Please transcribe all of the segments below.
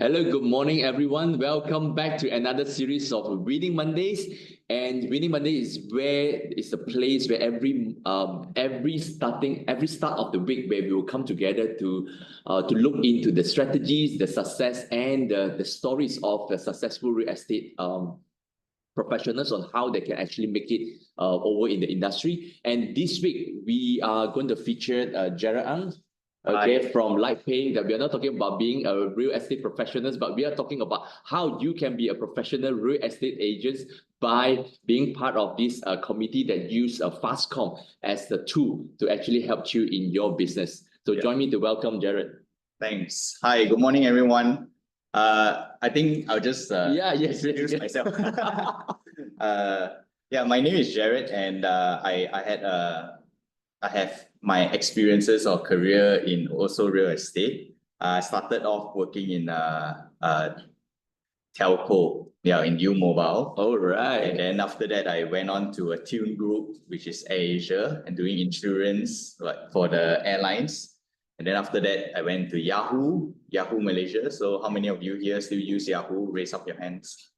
Hello, good morning, everyone. Welcome back to another series of Winning Mondays. And Winning Monday is where it's a place where every start of the week where we will come together to look into the strategies, the success, and the stories of the successful real estate professionals on how they can actually make it over in the industry. And this week we are going to feature Jared Ang. Okay, from LytePay, that we are not talking about being a real estate professionals, but we are talking about how you can be a professional real estate agent by being part of this committee that use FastCom as the tool to actually help you in your business. So join me to welcome Jared. Thanks. Hi, good morning, everyone. I think I'll just introduce myself. My name is Jared, and I have my experiences or career in also real estate. I started off working in telco, in U Mobile. All right. And then after that, I went on to a Tune Group, which is Asia, and doing insurance for the airlines. And then after that, I went to Yahoo Malaysia. So how many of you here still use Yahoo? Raise up your hands.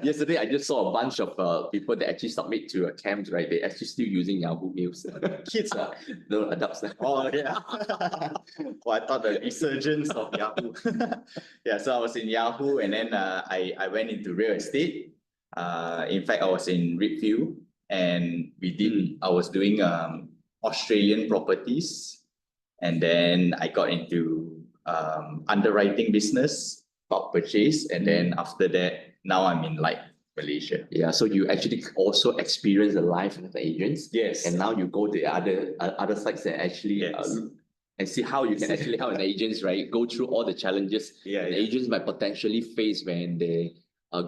Yesterday, I just saw a bunch of people that actually submit to camps, right? They actually still using Yahoo Mails. Kids, no adults. Oh, yeah. Well, I thought the resurgence of Yahoo. So I was in Yahoo, and then I went into real estate. In fact, I was in Redfield, and I was doing Australian properties, and then I got into underwriting business, stock purchase, and then after that, now I'm in LytePay Malaysia. Yeah, so you actually also experience the life of the agents. Yes. And now you go to the other sites that actually and see how you can actually help an agents, right? Go through all the challenges the agents might potentially face when they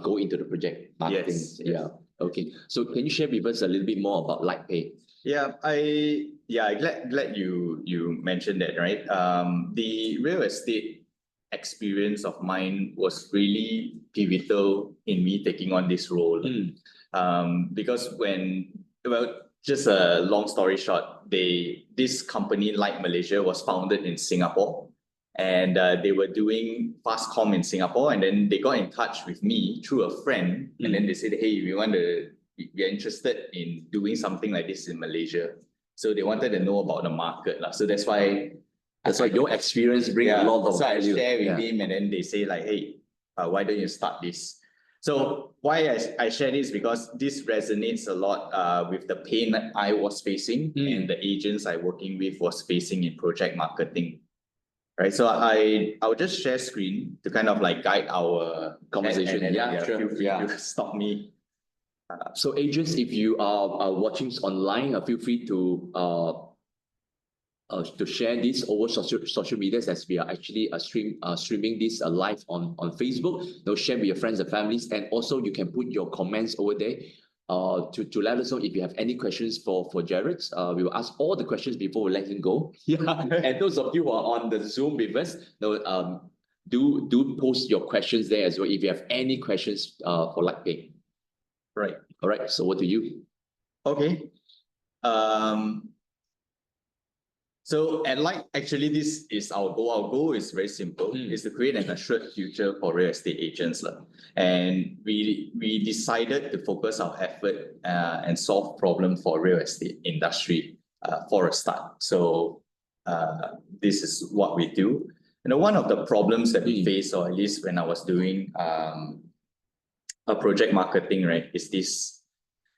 go into the project marketing. Yes. Okay. So can you share with us a little bit more about LytePay? Glad you mentioned that, right? The real estate experience of mine was really pivotal in me taking on this role. Because just a long story short, this company LytePay Malaysia was founded in Singapore, and they were doing FastCom in Singapore, and then they got in touch with me through a friend, and then they said, hey, we are interested in doing something like this in Malaysia. So they wanted to know about the market. So that's why your experience brings a lot of value. So I share with him, and then they say like, hey, why don't you start this? So why I share this, because this resonates a lot with the pain that I was facing and the agents I working with was facing in project marketing. Right. So I'll just share screen to kind of like guide our conversation. Feel free to stop me. So agents, if you are watching online, feel free to share this over social medias, as we are actually streaming this live on Facebook. Share with your friends and families, and also you can put your comments over there to let us know if you have any questions for Jared. We will ask all the questions before we let him go. And those of you who are on the Zoom with us, do post your questions there as well if you have any questions for LytePay. Right. All right. So what do you? Okay. So at actually, this is our goal. Our goal is very simple. It's to create an assured future for real estate agents. And we decided to focus our effort and solve problems for real estate industry for a start. So this is what we do. And one of the problems that we face, or at least when I was doing a project marketing, right, is this.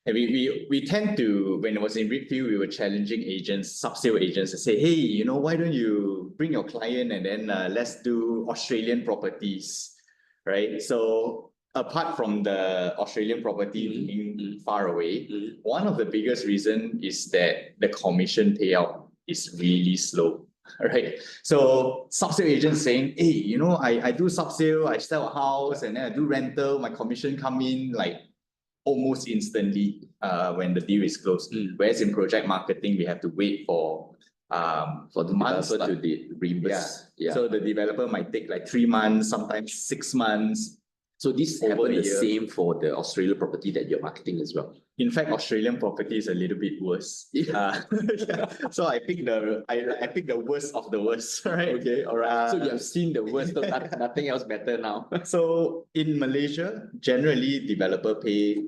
And we tend to, when it was in Redfield, we were challenging agents, sub-sale agents, to say, hey, why don't you bring your client and then let's do Australian properties, right? So apart from the Australian property being far away, one of the biggest reasons is that the commission payout is really slow. Right. So sub-sale agents saying, hey, I do sub-sale, I sell a house, and then I do rental, my commission come in like almost instantly when the deal is closed. Whereas in project marketing, we have to wait for the months to reimburse. So the developer might take like 3 months, sometimes 6 months. So this over happened a the year. same for the Australia property that you're marketing as well. In fact, Australian property is a little bit worse. Yeah. So I picked the worst of the worst, right? Okay, all right. So you Uh, have seen the worst, so nothing else better now. So in Malaysia, generally developer pay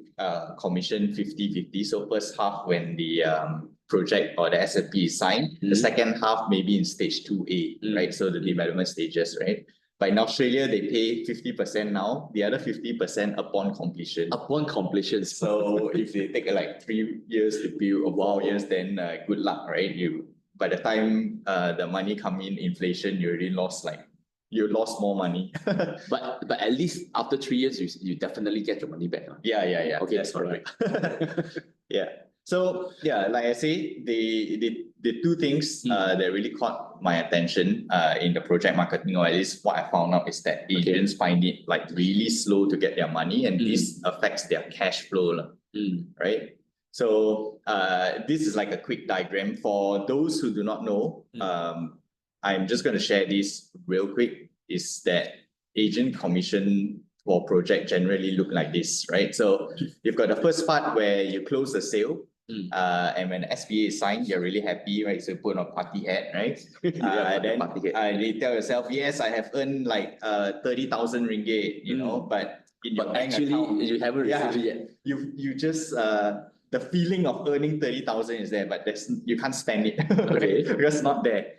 commission 50-50. So first half when the project or the SFP is signed, the second half maybe in stage 2A, right? So the development stages, right? But in Australia, they pay 50% now, the other 50% upon completion. Upon completion. So if they take like 3 years to build or 4 years, then good luck, right? By the time the money come in, inflation, you lost more money. But at least after 3 years, you definitely get your money back. Huh? Yeah. Okay, That's correct. Yeah. So yeah, like I say, the two things that really caught my attention in the project marketing, or at least what I found out, is that agents find it like really slow to get their money, and this affects their cash flow, right? So this is like a quick diagram for those who do not know. I'm just going to share this real quick. Is that agent commission for project generally look like this, right? So you've got the first part where you close the sale, and when SPA is signed, you're really happy, right? So you put on a party hat, right? Then you tell yourself, yes, I have earned like 30,000 ringgit, you know, but in your bank actually account, you haven't received it yet. You just the feeling of earning 30,000 is there, but you can't spend it, Okay. because it's not there.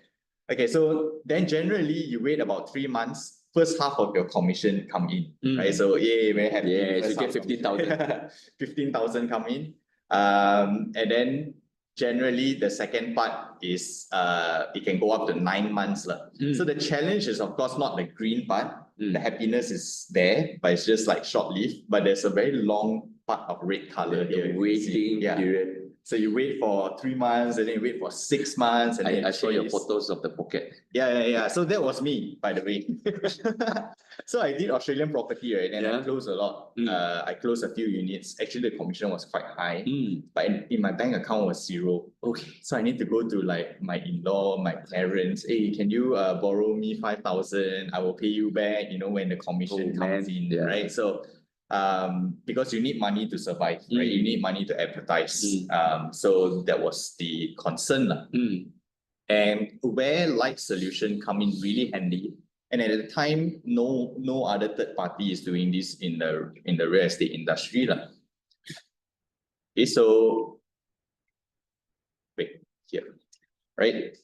Okay, so then generally you wait about 3 months. First half of your commission come in, right? So yay, very happy. Yeah, you get 15,000. 15,000 come in. And then generally the second part is it can go up to 9 months. So the challenge is of course not the green part. The happiness is there, but it's just like short-lived. But there's a very long part of red color here. The waiting period. So you wait for 3 months, and then you wait for 6 months, and then I saw your photos of the pocket. Yeah. So that was me, by the way. So I did Australian property, right? And I closed a lot. I closed a few units. Actually, the commission was quite high, but in my bank account was 0. Okay. So I need to go to like my in-law, my parents. Hey, can you borrow me 5,000? I will pay you back, you know, when the commission comes in, right? So because you need money to survive, right? You need money to advertise. So that was the concern. And where Lyte solution come in really handy. And at the time, no other third party is doing this in the real estate industry. Okay, so wait here, right?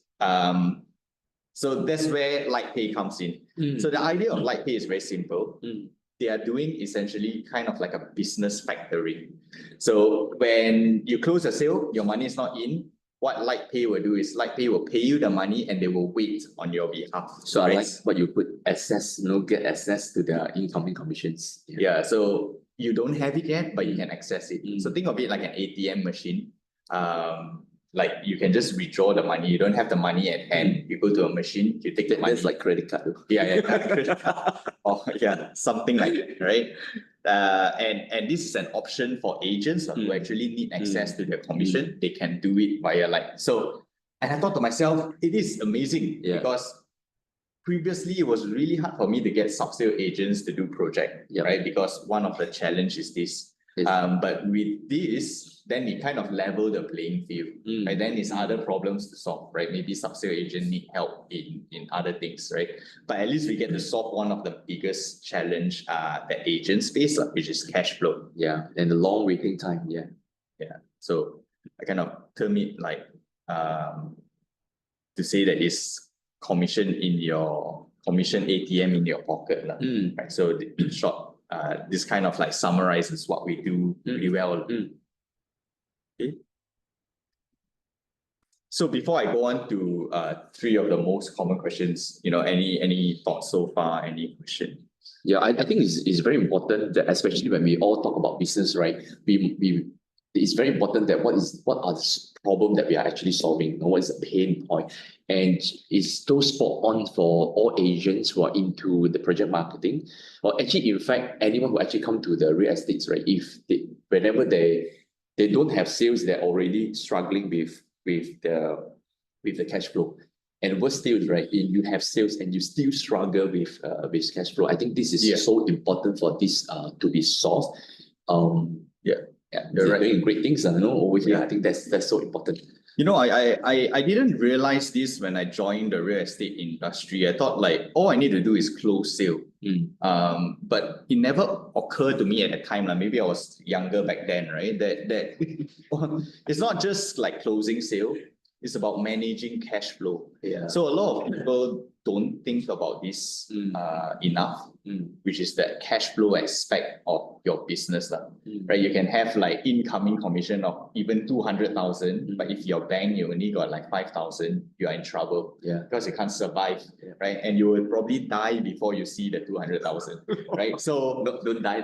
So that's where LytePay comes in. So the idea of LytePay is very simple. They are doing essentially kind of like a business factoring. So when you close a sale, your money is not in. What LytePay will do is LytePay will pay you the money, and they will wait on your behalf. So I like what you put get access to the incoming commissions. Yeah, so you don't have it yet, but you can access it. So think of it like an ATM machine. Like you can just withdraw the money. You don't have the money at hand. You go to a machine, you take the money. That's like credit card. Yeah, credit card. Oh, yeah, something like that, right? And this is an option for agents who actually need access to their commission. They can do it via Lyte. So, and I thought to myself, it is amazing because previously it was really hard for me to get sub-sale agents to do project, right? Because one of the challenge is this. But with this, then it kind of level the playing field. Right? Then it's other problems to solve, right? Maybe sub-sale agent need help in other things, right? But at least we get to solve one of the biggest challenge that agents face, which is cash flow. Yeah, and the long waiting time. Yeah. So I kind of term it like to say that it's commission ATM in your pocket. Right? So in short, this kind of like summarizes what we do really well. Okay. So before I go on to 3 of the most common questions, any thoughts so far? Any question? Yeah, I think it's very important that, especially when we all talk about business, right? It's very important that what are the problem that we are actually solving, what is the pain point, and it's so spot on for all agents who are into the project marketing, or actually, in fact, anyone who actually come to the real estates, right? Whenever they don't have sales, they're already struggling with the cash flow. And worst still, right? You have sales and you still struggle with cash flow. I think this is Yeah. so important for this to be solved. Yeah. Yeah, You're you're right. doing great things, over here. Yeah. I think that's so important. You know, I didn't realize this when I joined the real estate industry. I thought like all I need to do is close sale. But it never occurred to me at that time. Like maybe I was younger back then, right? That it's not just like closing sale, it's about managing cash flow. Yeah. So a lot of people don't think about this enough, which is that cash flow aspect of your business. Right? You can have like incoming commission of even 200,000, but if your bank you only got like 5,000, you are in trouble. Yeah. Because you can't survive, right? And you will probably die before you see the 200,000, right? So Don't die.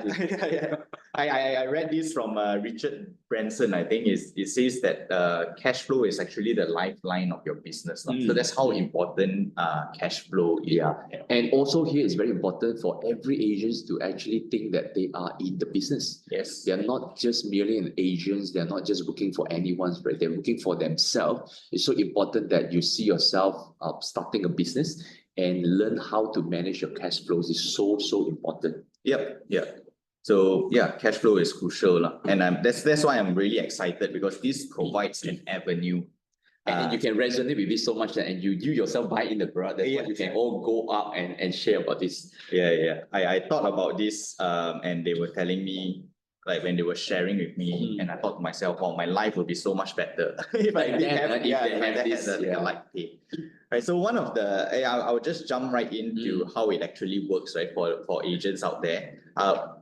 I read this from Richard Branson. I think it says that cash flow is actually the lifeline of your business. So that's how important cash flow is. Yeah. And also here it's very important for every agent to actually think that they are in the business. Yes. They are not just merely an agent. They are not just looking for anyone's, right? They're looking for themselves. It's so important that you see yourself starting a business and learn how to manage your cash flows. Is so important. Yep. So yeah, cash flow is crucial. And that's why I'm really excited, because this provides an avenue. And you can resonate with it so much that, and you yourself buy in the product. That's why you can all go up and share about this. Yeah. I thought about this and they were telling me, like when they were sharing with me, and I thought to myself, wow, my life would be so much better if I did have this LytePay. Right. So one of the, I will just jump right into how it actually works, right, for agents out there.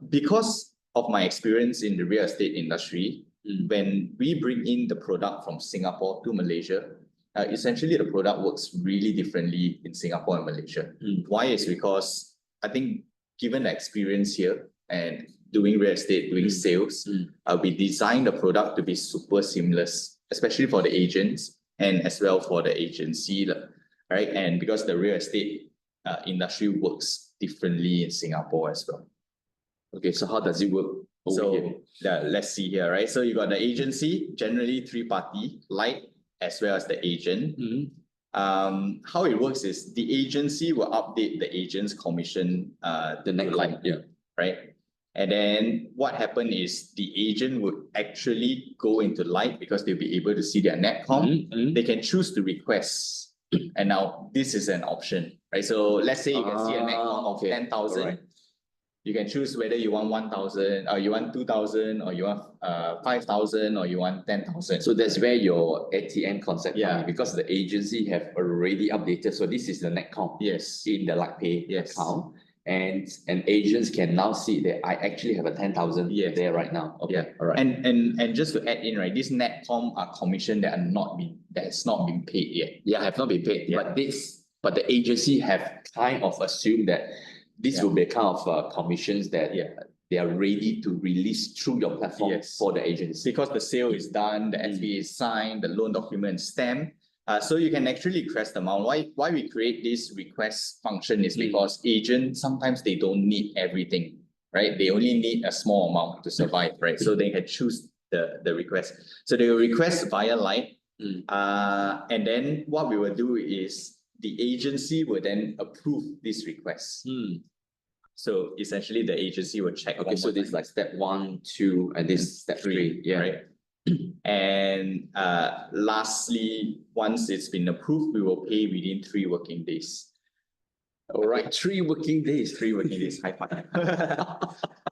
Because of my experience in the real estate industry, when we bring in the product from Singapore to Malaysia, essentially the product works really differently in Singapore and Malaysia. Why is because I think given the experience here and doing real estate, doing sales, we designed the product to be super seamless, especially for the agents and as well for the agency, right? And because the real estate industry works differently in Singapore as well. Okay, so how does it work over here? Let's see here, right? So you got the agency, generally 3-party, Lyte as well as the agent. How it works is the agency will update the agent's commission, The next line, right? And then what happened is the agent would actually go into Lyte because they'll be able to see their netcom. They can choose to request. And now this is an option, right? So let's say you can see a netcom of 10,000. Right. You can choose whether you want 1,000 or you want 2,000 or you want 5,000 or you want 10,000. So that's where your ATM concept comes in, because the agency have already updated. So this is the netcom in the LytePay account. And agents can now see that I actually have a 10,000 there right now. Okay. All right. And just to add in, right, this netcom are commission that has not been paid yet. Yeah, have not been paid. Yeah. But the agency have kind of assumed that this will be kind of commissions that they are ready to release through your platform for the agency. Because the sale is done, the SPA is signed, the loan document is stamped. So you can actually request the amount. Why we create this request function is because agents, sometimes they don't need everything, right? They only need a small amount to survive, right? So they can choose the request. So they will request via Lyte. And then what we will do is the agency will then approve this request. So essentially the agency will check. Okay, so this is like step 1, 2, and this step 3. Yeah. Right. And lastly, once it's been approved, we will pay within 3 working days. All right, 3 working days. 3 working days. High five.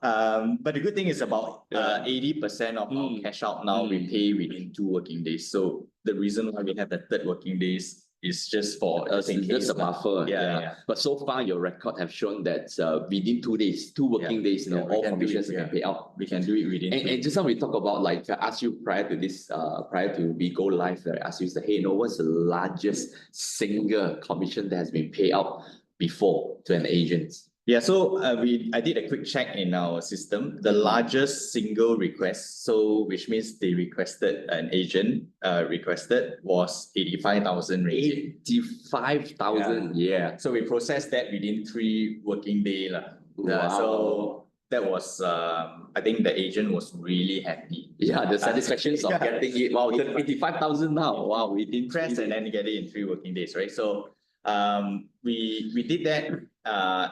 But the good thing is about 80% of our cash out now we pay within 2 working days. So the reason why we have the 3rd working days is just for just a buffer. Yeah. But so far, your record have shown that within 2 days, 2 working days, all commissions can pay out. We can do it within. And just now we talk about, like, I asked you prior to this, prior to we go live, I asked you, hey, what's the largest single commission that has been paid out before to an agent? Yeah, so I did a quick check in our system. The largest single request, so which means they requested, an agent requested, was 85,000 ringgit. 85,000, So we processed that within 3 working days. Wow. So that was, I think the agent was really happy. Yeah, the satisfactions of Yeah. getting it. Wow, 85,000 now. Wow, we didn't Press and then get it in 3 working days, right? So we did that,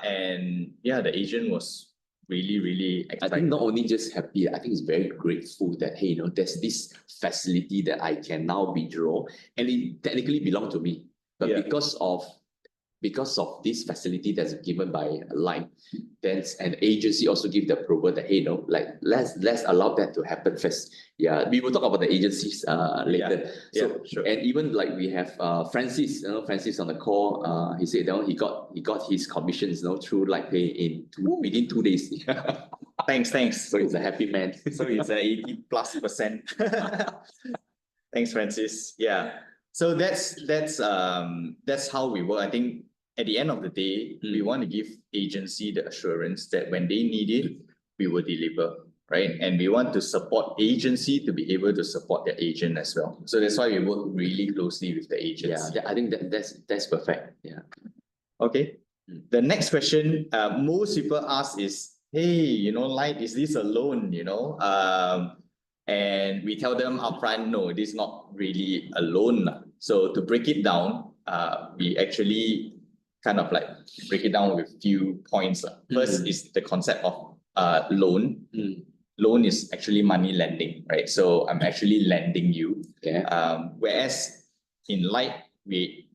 and yeah, the agent was really I excited. think not only just happy, I think it's very grateful that, hey, there's this facility that I can now withdraw, and it technically belonged to me. But Yeah. because of this facility that's given by Lyte, then an agency also give the approval that, hey, let's allow that to happen first. Yeah, we will talk about the agencies later. Yeah, So sure. and even like we have Francis, Francis on the call. He said he got his commissions, through LytePay within 2 days. Thanks. So he's a happy man. So it's a 80+%. Thanks, Francis. Yeah. So that's how we work. I think at the end of the day, we want to give agency the assurance that when they need it, we will deliver, right? And we want to support agency to be able to support their agent as well. So that's why we work really closely with the agency. Yeah, I think that's perfect. Yeah. Okay. The next question most people ask is, hey, Lyte, is this a loan? And we tell them upfront, no, it is not really a loan. So to break it down, we actually kind of like break it down with few points. First is the concept of loan. Loan is actually money lending, right? So I'm actually lending you. Okay. Whereas in Lyte, we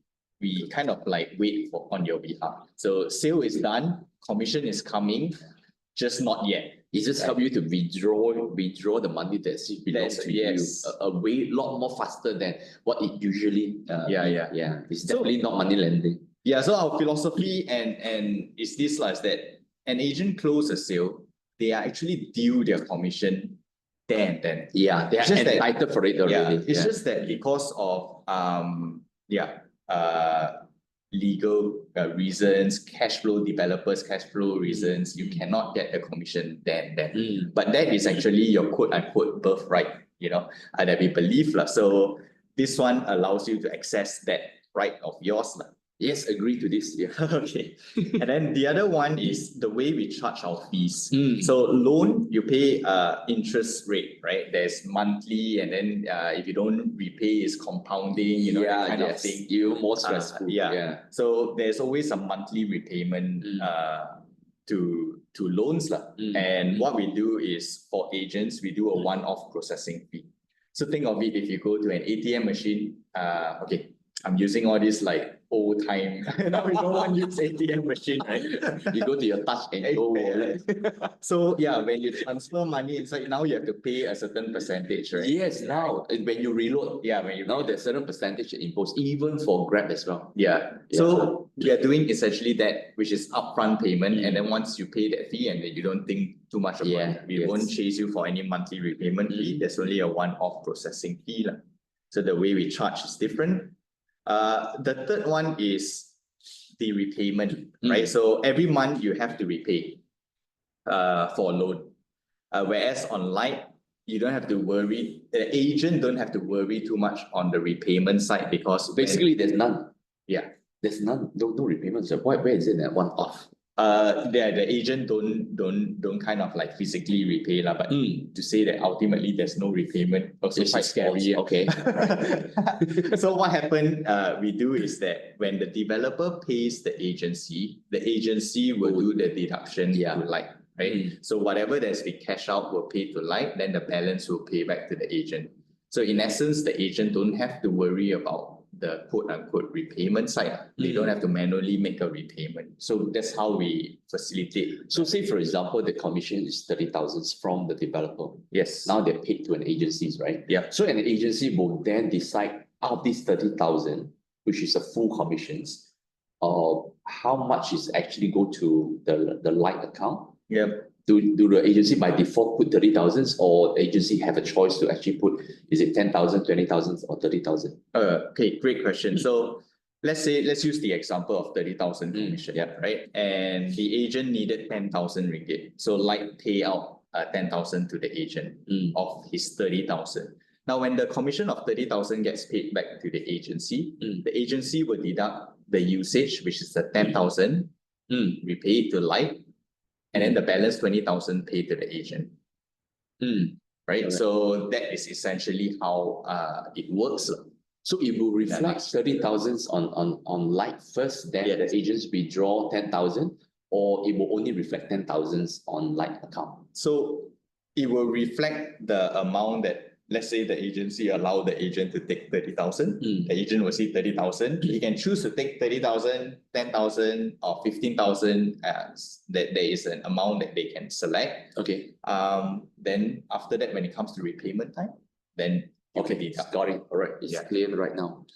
kind of like wait on your behalf. So sale is done, commission is coming, just not yet. It just help you to withdraw the money that belongs to you a lot more faster than what it usually. Yeah. It's definitely not money lending. Yeah. So our philosophy and is this is that an agent close a sale, they are actually due their commission there and then. Yeah, they are entitled for it already. It's just that because of legal reasons, developers cash flow reasons, you cannot get the commission then. But that is actually your quote unquote birthright, that we believe. So this one allows you to access that right of yours. Yes, agree to this. Yeah. Okay. And then the other one is the way we charge our fees. So loan, you pay interest rate, right? There's monthly, and then if you don't repay, it's compounding, that kind of thing. Even more stressful. So there's always a monthly repayment to loans. And what we do is for agents, we do a one-off processing fee. So think of it, if you go to an ATM machine, okay, I'm using all this like old time. Now we don't want to use ATM machine, right? You go to your touch and go wallet. So yeah, when you transfer money inside, now you have to pay a certain percentage, right? Yes, now when you reload, now there's certain percentage imposed, even for Grab as well. So we are doing essentially that, which is upfront payment, and then once you pay that fee and then you don't think too much about it, we won't chase you for any monthly repayment fee. There's only a one-off processing fee. So the way we charge is different. The third one is the repayment, right? So every month you have to repay for a loan. Whereas on Lyte, you don't have to worry, the agent don't have to worry too much on the repayment side, because basically there's none. Yeah. There's none, no repayments. So where is it that one off? The agent don't kind of like physically repay, but to say that ultimately there's no repayment also quite scary. Okay. So what happened we do is that when the developer pays the agency will do the deduction to Lyte, right? So whatever that's been cash out will pay to Lyte, then the balance will pay back to the agent. So in essence, the agent don't have to worry about the quote unquote repayment side. They don't have to manually make a repayment. So that's how we facilitate. So say for example, the commission is 30,000 from the developer. Yes. Now they're paid to an agency, right? Yeah. So an agency will then decide out of this 30,000, which is a full commissions, how much is actually go to the Lyte account. Yeah. Do the agency by default put 30,000, or the agency have a choice to actually put, is it 10,000, 20,000 or 30,000? Okay, great question. So let's use the example of 30,000 commission, right? And the agent needed 10,000 ringgit. So Lyte pay out 10,000 to the agent of his 30,000. Now, when the commission of 30,000 gets paid back to the agency will deduct the usage, which is the 10,000, repay it to Lyte. and then the balance 20,000 paid to the agent. Right? Correct. So that is essentially how it works. So it will reflect 30,000 on Light first, then Yes. the agents withdraw 10,000, or it will only reflect 10,000 on Light account. So it will reflect the amount that, let's say the agency allow the agent to take 30,000. The agent will see 30,000. He can choose to take 30,000, 10,000, or 15,000. That there is an amount that they can select. Okay. Then after that, when it comes to repayment time, then Okay, got it. All right, it's clear right now.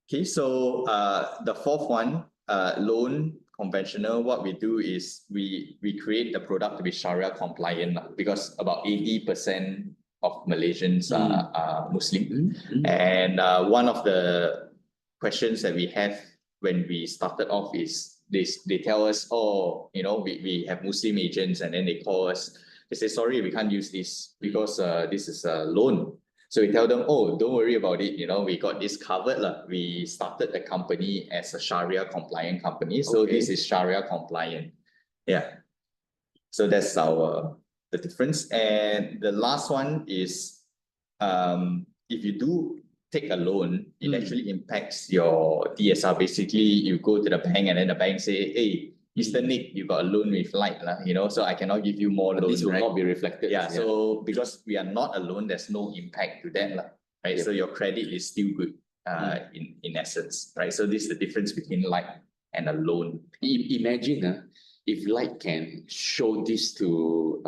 Okay, so the fourth one, loan conventional, what we do is we create the product to be Sharia compliant because about 80% of Malaysians are Muslim. And one of the questions that we have when we started off is they tell us, oh, you know, we have Muslim agents, and then they call us. They say, sorry, we can't use this because this is a loan. So we tell them, oh, don't worry about it. You know, we got this covered. We started the company as a Sharia compliant company. So this is Sharia compliant. Yeah. So that's the difference. And the last one is if you do take a loan, it actually impacts your DSR. Basically, you go to the bank and then the bank say, hey, Mr. Nick, you got a loan with Light, you know, so I cannot give you more loan. This will not be reflected. Yeah, so because we are not a loan, there's no impact to that, right? So your credit is still good in essence, right? So this is the difference between Light and a loan. Imagine if Light can show this to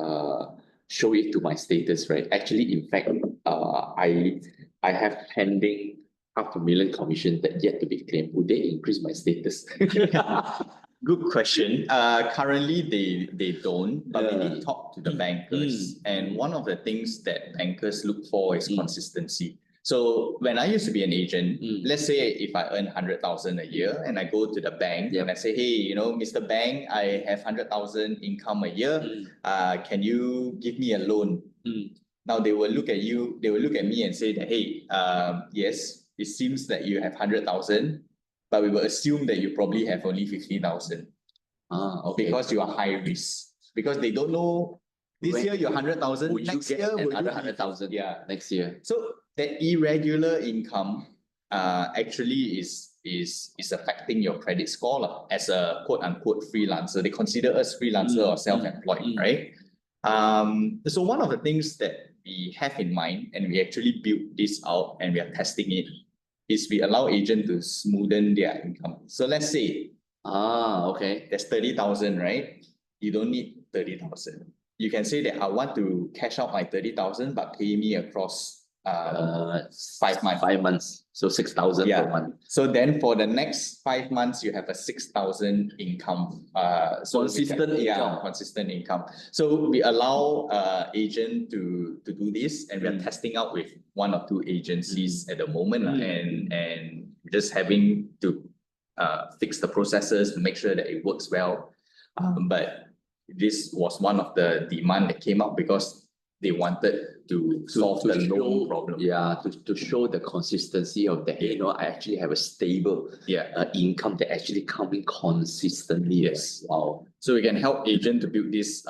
show it to my status, right? Actually, in fact, I have pending $500,000 commission that yet to be claimed. Would they increase my status? Good question. Currently, they don't, but we did talk to the bankers. And one of the things that bankers look for is consistency. So when I used to be an agent, let's say if I earn 100,000 a year and I go to the bank and I say, hey, you know, Mr. Bank, I have 100,000 income a year. Can you give me a loan? Now they will look at you, they will look at me and say that, hey, yes, it seems that you have 100,000, but we will assume that you probably have only 50,000. Because you are high risk. Because they don't know this year you're 100,000. Next year another 100,000. Yeah, next year. So that irregular income actually is affecting your credit score as a quote unquote freelancer. They consider us freelancer or self-employed, right? So one of the things that we have in mind, and we actually built this out and we are testing it, is we allow agents to smoothen their income. So let's say there's 30,000, right? You don't need 30,000. You can say that I want to cash out my 30,000, but pay me across 5 months. 5 months. So 6,000 per month. So then for the next 5 months, you have a 6,000 income. Consistent income. Consistent income. So we allow agent to do this, and we are testing out with 1 or 2 agencies at the moment, and just having to fix the processes to make sure that it works well. But this was one of the demand that came up because they wanted to solve the loan problem. Yeah, to show the consistency of that, you know, I actually have a stable income that actually coming consistently. Yes. Wow. So we can help agent to build this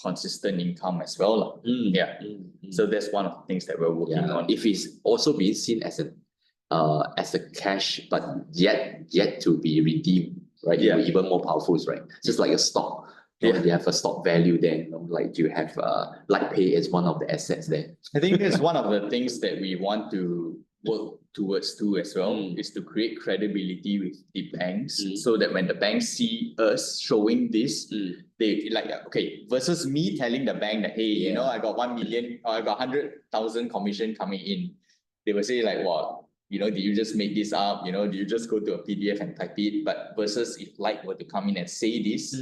consistent income as well. So that's one of the things that we're working on. If it's also being seen as a cash, but yet to be redeemed, right? It will be even more powerful, right? Just like a stock. You have a stock value there, you know, like you have LytePay as one of the assets there. I think that's one of the things that we want to work towards too as well, is to create credibility with the banks, so that when the banks see us showing this, they like, okay, versus me telling the bank that, hey, you know, I got 1 million or I got 100,000 commission coming in. They will say like, what? You know, did you just make this up? You know, do you just go to a PDF and type it? But versus if Light were to come in and say this,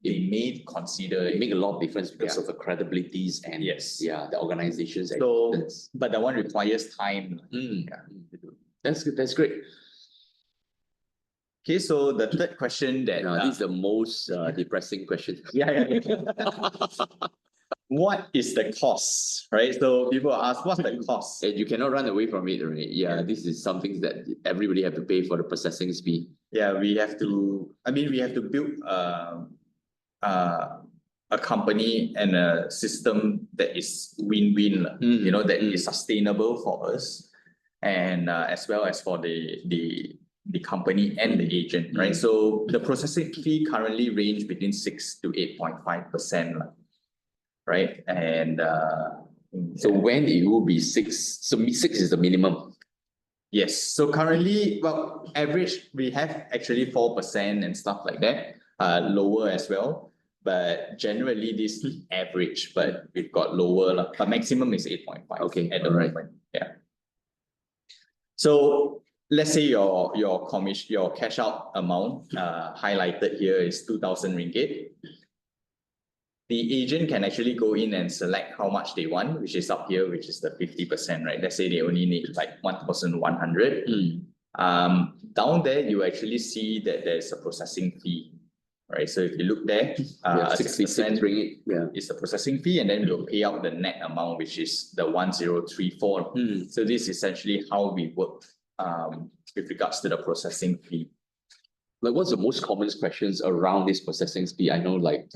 they may consider it. Make a lot of difference because of the credibilities and the organizations. So, but that one requires time. That's good. That's great. Okay, so the third question that this is the most depressing question. What is the cost, right? So people ask, what's the cost? And you cannot run away from it, right? This is something that everybody have to pay for the processing fee. Yeah, we have to. I mean, we have to build a company and a system that is win-win. You know, that is sustainable for us, and as well as for the company and the agent, right? So the processing fee currently range between 6 to 8.5%, right? And So when it will be 6, so 6 is the minimum. yes. So currently, well, average we have actually 4% and stuff like that, lower as well. But generally, this average, but we've got lower, but maximum is 8.5. Okay, at the moment. Yeah. So let's say your commission, your cash out amount highlighted here is 2,000 ringgit. The agent can actually go in and select how much they want, which is up here, which is the 50%, right? Let's say they only need like 1,100. Down there, you actually see that there's a processing fee, right? So if you look there, 6% ringgit, is the processing fee, and then we'll pay out the net amount, which is the 1,034. So this is essentially how we work with regards to the processing fee. Like, what's the most common questions around this processing fee? I know, like,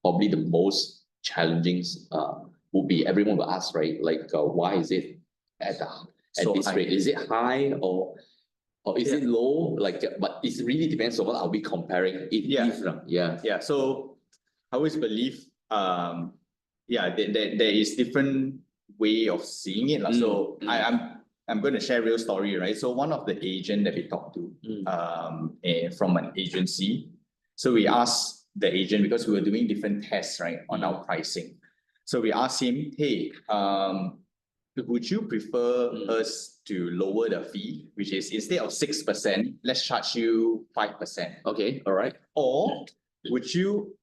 probably the most challenging would be everyone will ask, right? Like, why is it at this rate? Is it high or is it low? Like, but it really depends on what are we comparing. Yeah. So I always believe, there is different way of seeing it. So I'm going to share a real story, right? So one of the agent that we talked to, from an agency, so we asked the agent, because we were doing different tests, right, on our pricing. So we asked him, hey, would you prefer us to lower the fee, which is instead of 6%, let's charge you 5%. Okay, all right. Or would you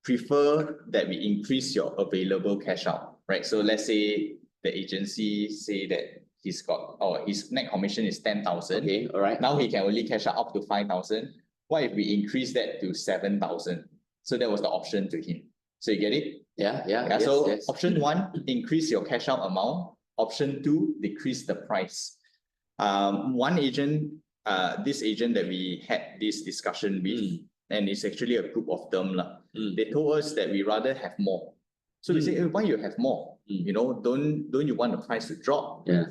prefer that we increase your available cash out, right? So let's say the agency say that he's got, or his net commission is 10,000. Okay, all right. Now he can only cash out up to 5,000. What if we increase that to 7,000? So that was the option to him. So you get it? Yeah. So yes. Option 1, increase your cash out amount. Option 2, decrease the price. One agent, this agent that we had this discussion with, and it's actually a group of them, they told us that we rather have more. So we say, why you have more? You know, don't you want the price to drop? Yeah.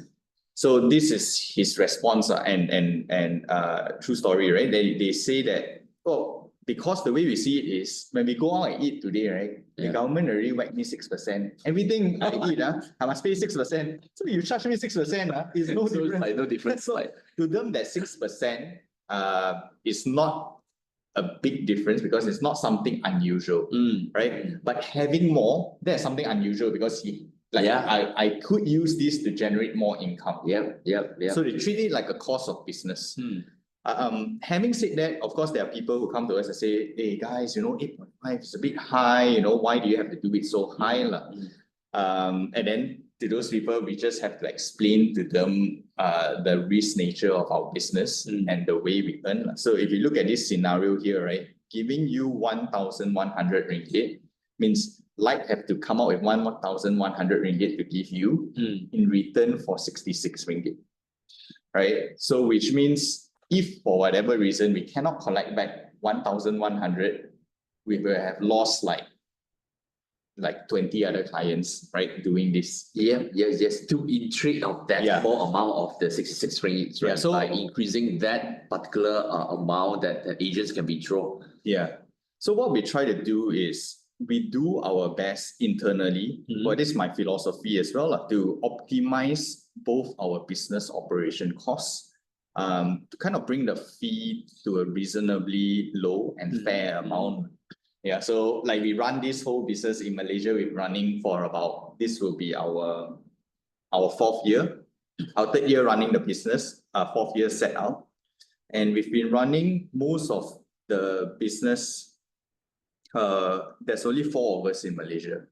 So this is his response, and true story, right? They say that, oh, because the way we see it is, when we go out and eat today, right? The government already whacked me 6%. Everything I eat, I must pay 6%. So you charge me 6%, it's no difference. It's like no difference. So to them, that 6% is not a big difference, because it's not something unusual, right? But having more, that's something unusual, because I could use this to generate more income. Yep. So they treat it like a cost of business. Having said that, of course, there are people who come to us and say, hey guys, 8.5 is a bit high, why do you have to do it so high? And then to those people, we just have to explain to them the risk nature of our business and the way we earn. So if you look at this scenario here, right, giving you 1,100 ringgit means Lyte have to come out with 1,100 ringgit to give you in return for 66 ringgit, right? So which means if for whatever reason we cannot collect back 1,100, we will have lost like 20 other clients, right, doing this. Yes. To iterate of that small amount of the 66 ringgit, right? So by increasing that particular amount that the agents can withdraw. So what we try to do is we do our best internally. Well, this is my philosophy as well, to optimize both our business operation costs, to kind of bring the fee to a reasonably low and fair amount. So like we run this whole business in Malaysia, we're running for about, this will be our 4th year, our 3rd year running the business, 4th year set out. And we've been running most of the business, there's only 4 of us in Malaysia.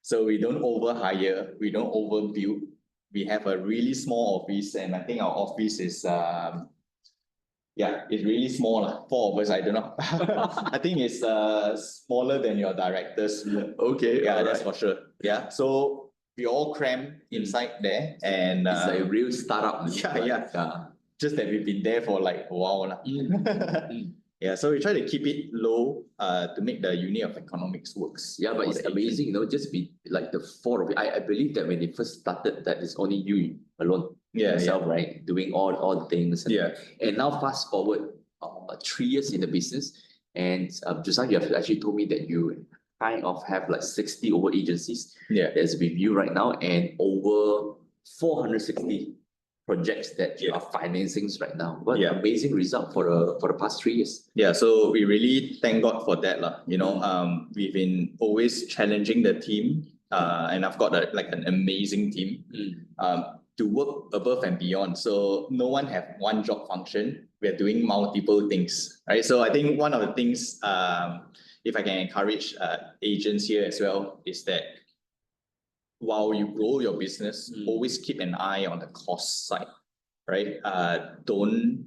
So we don't overhire, we don't overbuild. We have a really small office, and I think our office is it's really small. 4 of us, I don't know. I think it's smaller than your directors. Okay. That's for sure. So we all cram inside there, and it's like a real startup. just that we've been there for like a while lah. Yeah, so we try to keep it low to make the unit of economics works. Yeah, but for it's the amazing, just be like the four of you. I believe that when they first started, that it's only you alone, yourself, right? Doing all the things. And now fast forward 3 years in the business, and just now you have actually told me that you kind of have like 60 over agencies that's with you right now, and over 460 projects that you are financing right now. What an amazing result for the past 3 years. Yeah, so we really thank God for that lah. We've been always challenging the team, and I've got an amazing team to work above and beyond. So no one have one job function. We're doing multiple things, right? So I think one of the things, if I can encourage agents here as well, is that while you grow your business, always keep an eye on the cost side, right? Don't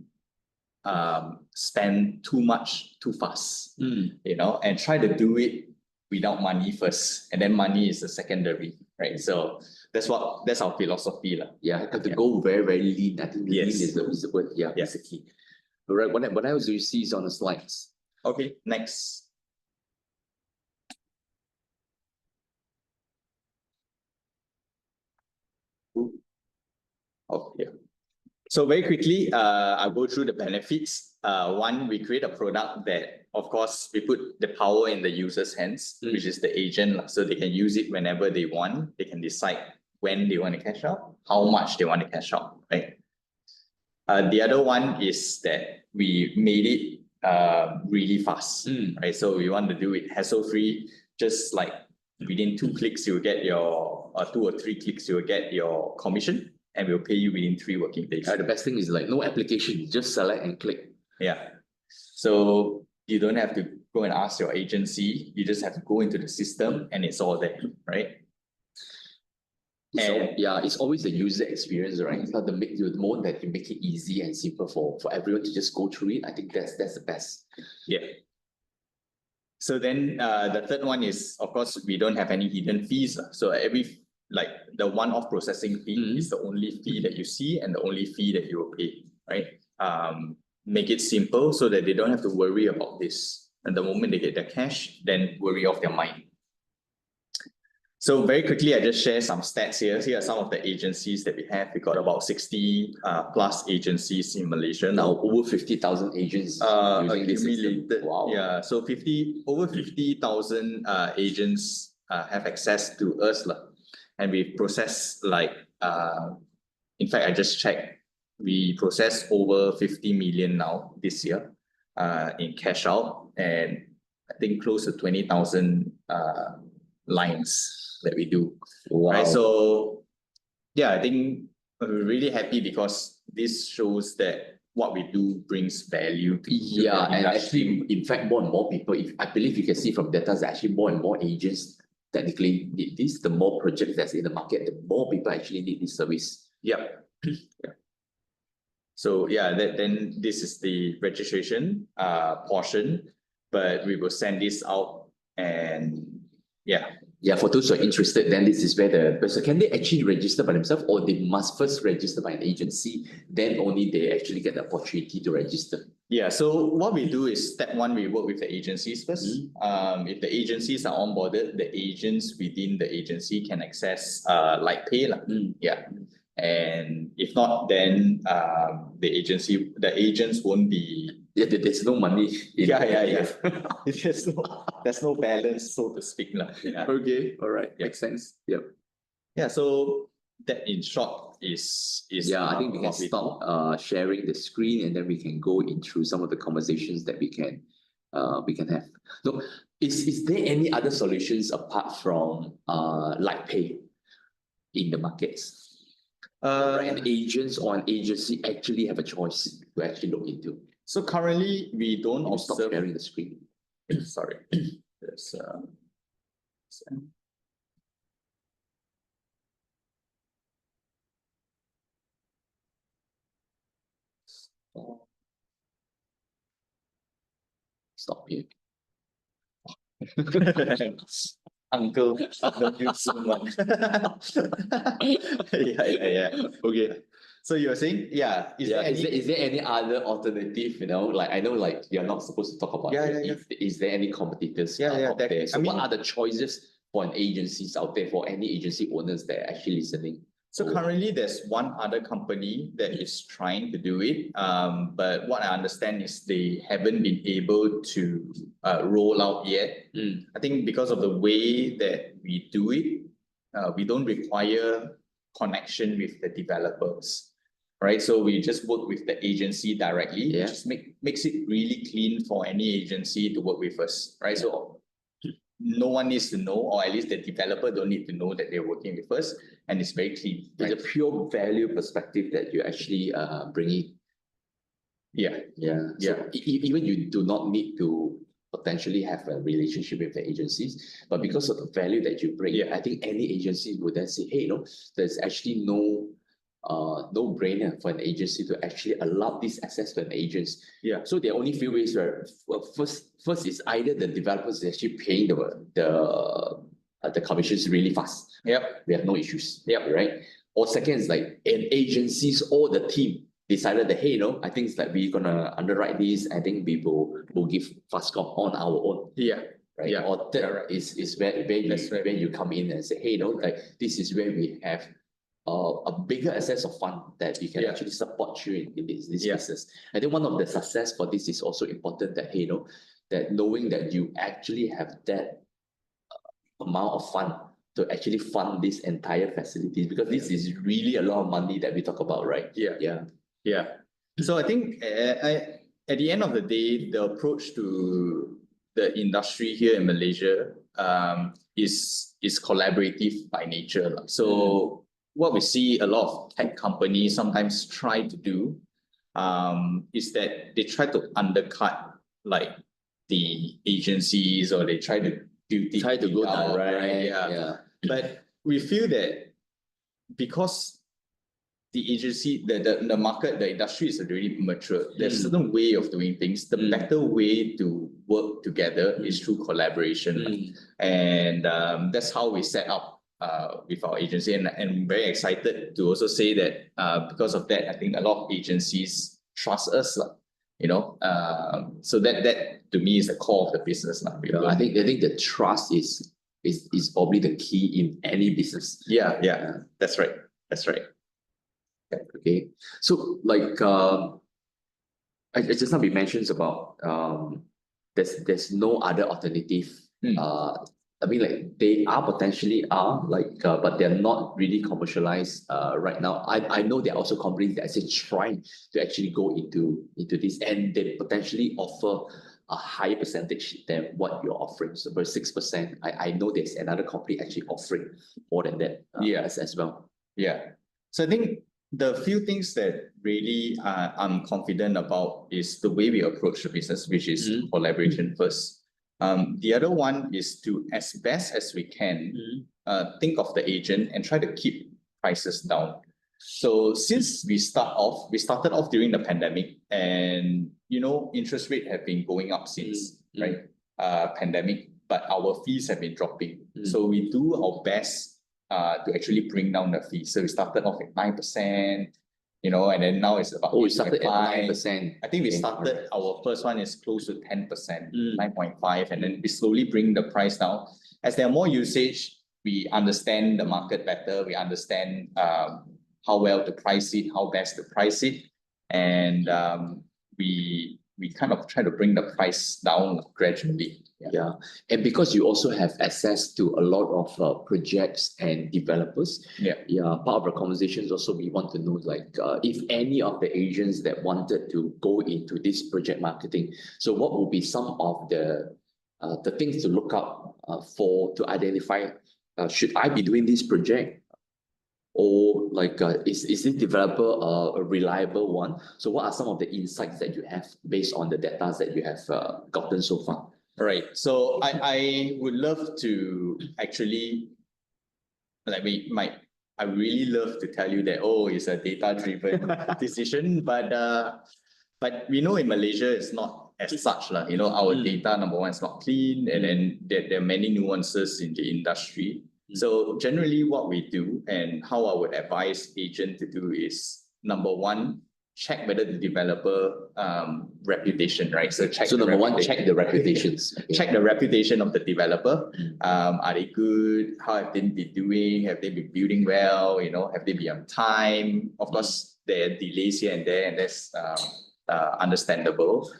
spend too much too fast, and try to do it without money first, and then money is the secondary, right? So that's our philosophy. Yeah, have to go very, very lean. I think lean is the word. Yeah, that's the key. All right, what else do you see is on the slides? Okay, next. Oh, yeah. So very quickly, I'll go through the benefits. One, we create a product that, of course, we put the power in the user's hands, which is the agent. So they can use it whenever they want. They can decide when they want to cash out, how much they want to cash out, right? The other one is that we made it really fast, right? So we want to do it hassle-free, just like within 2 clicks, you'll get your, 2 or 3 clicks, you'll get your commission, and we'll pay you within 3 working days. The best thing is like no application, you just select and click. Yeah. So you don't have to go and ask your agency, you just have to go into the system and it's all there, right? It's always the user experience, right? It's not the more that you make it easy and simple for everyone to just go through it. I think that's the best. Yeah. So then the third one is, of course, we don't have any hidden fees. So the one-off processing fee is the only fee that you see and the only fee that you will pay, right? Make it simple so that they don't have to worry about this. And the moment they get their cash, then worry off their mind. So very quickly, I just share some stats here. Here are some of the agencies that we have. We got about 60 plus agencies in Malaysia now. Over 50,000 agents using this system. Wow. Yeah, so over 50,000 agents have access to us. And we process in fact, I just checked, we process over 50 million now this year in cash out, and I think close to 20,000 lines that we do. Wow. Right? So yeah, I think we're really happy because this shows that what we do brings value to the and actually, in fact, more and more people, I believe you can see from data that actually more and more agents technically need this. The more projects that's in the market, the more people actually need this service. Yeah. So yeah, then this is the registration portion, but we will send this out, and for those who are interested, then this is where the person can they actually register by themselves, or they must first register by an agency, then only they actually get the opportunity to register. Yeah, so what we do is step one, we work with the agencies first. If the agencies are onboarded, the agents within the agency can access LytePay. And if not, then the agents won't be. There's no money. There's no balance, so to speak. Okay, all right, makes sense. Yeah, so that in short is I think we can stop sharing the screen, and then we can go into some of the conversations that we can have. So, is there any other solutions apart from LytePay in the markets? An agents or an agency actually have a choice to actually look into. So currently we don't stop sharing the screen. Sorry. There's stop here. Uncle, don't use so much. Yeah. Okay. So you're saying, yeah, Is there any other alternative? Like I know, like you're not supposed to talk about it. Is there any competitors out there? So what are the choices for an agencies out there, for any agency owners that are actually listening? So currently there's one other company that is trying to do it. But what I understand is they haven't been able to roll out yet. I think because of the way that we do it, we don't require connection with the developers. Right, so we just work with the agency directly, which just makes it really clean for any agency to work with us, right? So no one needs to know, or at least the developer don't need to know that they're working with us, and it's very clean. It's a pure value perspective that you actually bring in. So even you do not need to potentially have a relationship with the agencies, but because of the value that you bring, I think any agency would then say, hey, there's actually no brainer for an agency to actually allow this access to an agent. So there are only few ways where first is either the developers is actually paying the commissions really fast. We have no issues. Right. Or second is like an agencies or the team decided that, hey, I think it's like we're gonna underwrite this. I think we will give fast cop on our own. Right. Or third is where you come in and say, hey, like this is where we have a bigger access of fund that we can actually support you in this business. I think one of the success for this is also important that, hey, that knowing that you actually have that amount of fund to actually fund this entire facilities, because this is really a lot of money that we talk about, right? So I think at the end of the day, the approach to the industry here in Malaysia is collaborative by nature. So what we see a lot of tech companies sometimes try to do is that they try to undercut like the agencies, or they try to go down, right? But we feel that because the agency, the market, the industry is already mature, there's a certain way of doing things. The better way to work together is through collaboration. And that's how we set up with our agency, and I'm very excited to also say that because of that, I think a lot of agencies trust us, so that to me is the core of the business. I think the trust is probably the key in any business. That's right. Okay, so like I just now we mentioned about there's no other alternative. I mean, like they are potentially but they're not really commercialized right now. I know there are also companies that are actually trying to actually go into this, and they potentially offer a higher percentage than what you're offering. So for 6%, I know there's another company actually offering more than that as well. So I think the few things that really I'm confident about is the way we approach the business, which is collaboration first. The other one is to, as best as we can, think of the agent and try to keep prices down. So since we started off during the pandemic, and interest rate have been going up since, right? Pandemic, but our fees have been dropping. So we do our best to actually bring down the fees. So we started off at 9%, and then now it's about we started at 9%. I think we started, our first one is close to 10%, 9.5%, and then we slowly bring the price down. As there are more usage, we understand the market better, we understand how well to price it, how best to price it, and we kind of try to bring the price down gradually. And because you also have access to a lot of projects and developers, part of the conversations also we want to know, like if any of the agents that wanted to go into this project marketing, so what will be some of the things to look up for to identify, should I be doing this project, or like is this developer a reliable one? So what are some of the insights that you have based on the data that you have gotten so far? Right. So I would love to actually, I really love to tell you that, it's a data-driven decision, but we know in Malaysia it's not as such. Our data, number one, is not clean, and then there are many nuances in the industry. So generally what we do, and how I would advise agent to do, is number one, check whether the developer reputation, right? So check So the number one, reputation. check the reputations. Okay. Check the reputation of the developer. Are they good? How have they been doing? Have they been building well? Have they been on time? Of course, there are delays here and there, and that's understandable.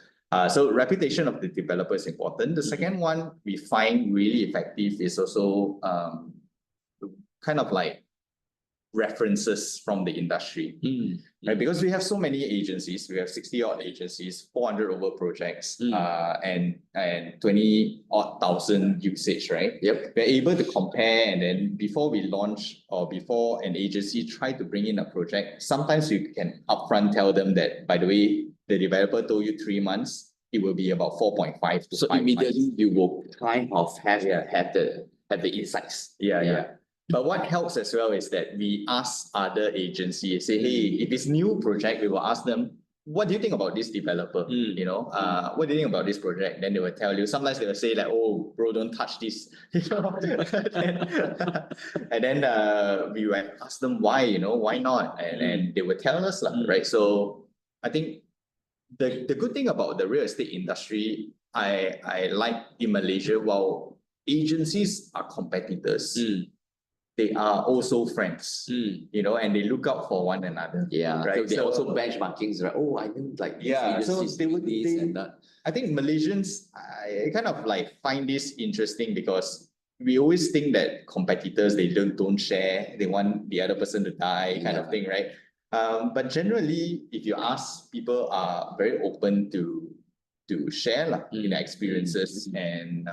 So reputation of the developer is important. The second one we find really effective is also kind of like references from the industry, right? Because we have so many agencies, we have 60 odd agencies, 400 over projects, and 20 odd thousand usage, right? Yep. We're able to compare, and then before we launch or before an agency try to bring in a project, sometimes you can upfront tell them that, by the way, the developer told you 3 months, it will be about 4.5 to So 5 immediately months. you will kind of have the insights. Yeah. But what helps as well is that we ask other agencies, say, hey, if it's new project, we will ask them, what do you think about this developer? What do you think about this project? Then they will tell you. Sometimes they will say like, oh, bro, don't touch this. And then we will ask them why, why not? And they will tell us, right? So I think the good thing about the real estate industry, I like in Malaysia, while agencies are competitors, they are also friends, and they look out for one another. Yeah, right. So they also benchmarkings, right? Oh, I think like so this they would this and that. I think Malaysians, I kind of like find this interesting because we always think that competitors, they don't share, they want the other person to die, kind of thing, right? But generally, if you ask, people are very open to share in their experiences, and